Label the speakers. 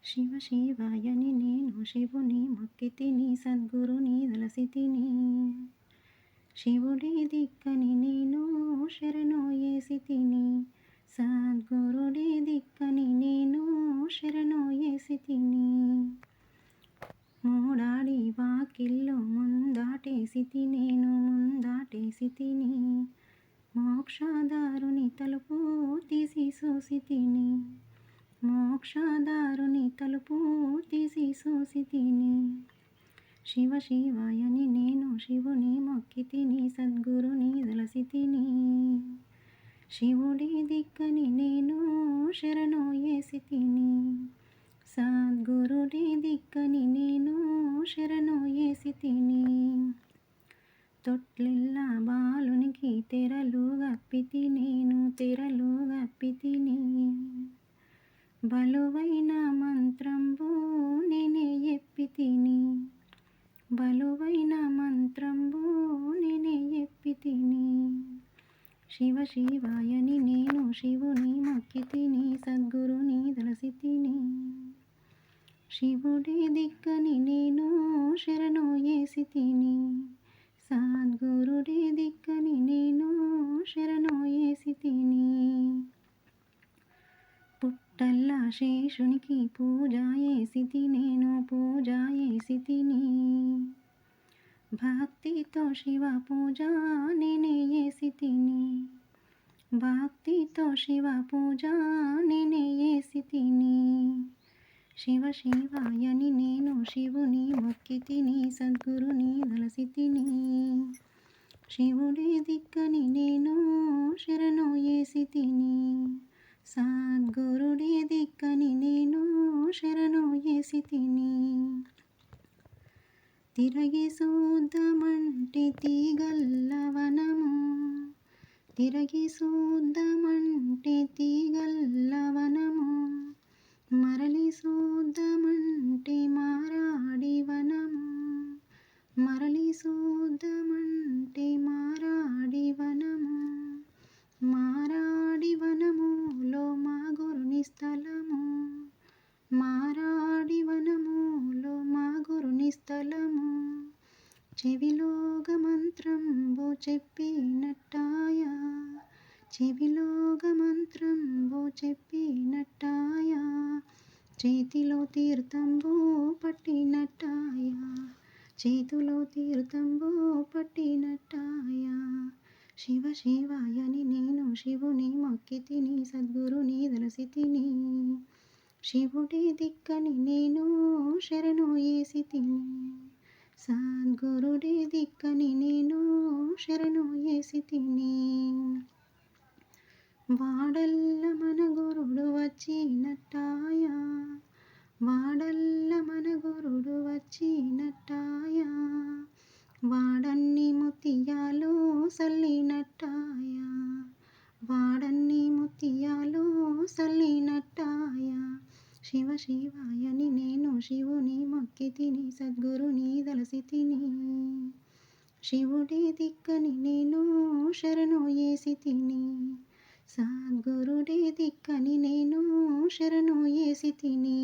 Speaker 1: శివ శివాయని నేను శివుని మొక్కితిని సద్గురుని దలసితిని. శివుడి దిక్కని నేను శరణు ఏసితిని. సద్గురుడి దిక్కని నేను శరణు ఏసితిని. మూడాడి వాకిల్లో ముందాటేసితి నేను ముందాటేసితిని. మోక్షదారుని తలుపు తీసి చూసితిని. మోక్షదారుని తలుపు తీసి చూసితిని. శివ శివాయని నేను శివుని మొక్కితిని సద్గురుని దలసితిని. శివుడి దిక్కని నేను శరణు ఏసితిని. సద్గురుడి దిక్కని నేను శరణు ఏసితిని. తొట్లెల్ల బాలునికి తెరలు గప్పితి నేను తెరలు గప్పితిని. బలువైన మంత్రంబు నేనే ఎప్పితిని. బలువైన మంత్రంబు నేనే ఎప్పితిని. శివ శివాయని నేను శివుని మొక్కితిని సద్గురుని దలసితిని. శివుడి దిక్కని నేను శరణు ఏసితిని. సద్గురుడి దిక్కని నేను శరణు ఏసితిని. పుట్టల్ల శేషునికి పూజ ఏసితి నేను పూజ ఏసితిని. భక్తితో శివ పూజ నేనే ఏసితిని. భక్తితో శివ పూజ నేనే ఏసితిని. శివ శివాయని నేను శివుని మొక్కితిని సద్గురుని దలసితిని. శివుడి దిక్కని నేను శరణు ఏసితిని. సద్గురుడి దిక్కని నేను శరణు ఏసితిని. తిరగి చూద్దామంటే తీగల్ల వనము. తిరగి చూద్దామంటే తీగల్ల వనము. మరలి చూద్దామంటే మారాడి వనము. మరలి చూద్దామంటే మారాడి వనము. మారాడి వనములో మా గురుని స్థలము. మారాడి వనములో మా గురుని స్థలము. చెవిలోగ మంత్రంబు చెప్పినట్టాయ. చెవిలోగ మంత్రంబు చెప్పినట్టాయ. చేతిలో తీర్థంబు పట్టినట్టాయ. చేతిలో తీర్థంబు పట్టినట్టాయ. శివ శివాయని నేను శివుని మొక్కితిని సద్గురుని దలసితిని. శివుడి దిక్కని నేను శరణు ఏసితిని. సద్గురుడి దిక్కని నేను శరణు ఏసితిని. వాడల్ల మన గురుడు వచ్చినట్టాయ. వాడల్ల మన గురుడు వచ్చినట్టాయ. వాడన్ని ముత్యాలు సల్లినట్టాయ. వాడన్ని ముత్యాలు సల్లినట్టాయ. శివ శివాయని నేను శివుని మొక్కితిని సద్గురుని దలసితిని. శివుడి దిక్కని నేను శరణు ఏసితిని. సద్గురుడి దిక్కని నేను శరణు ఏసితిని.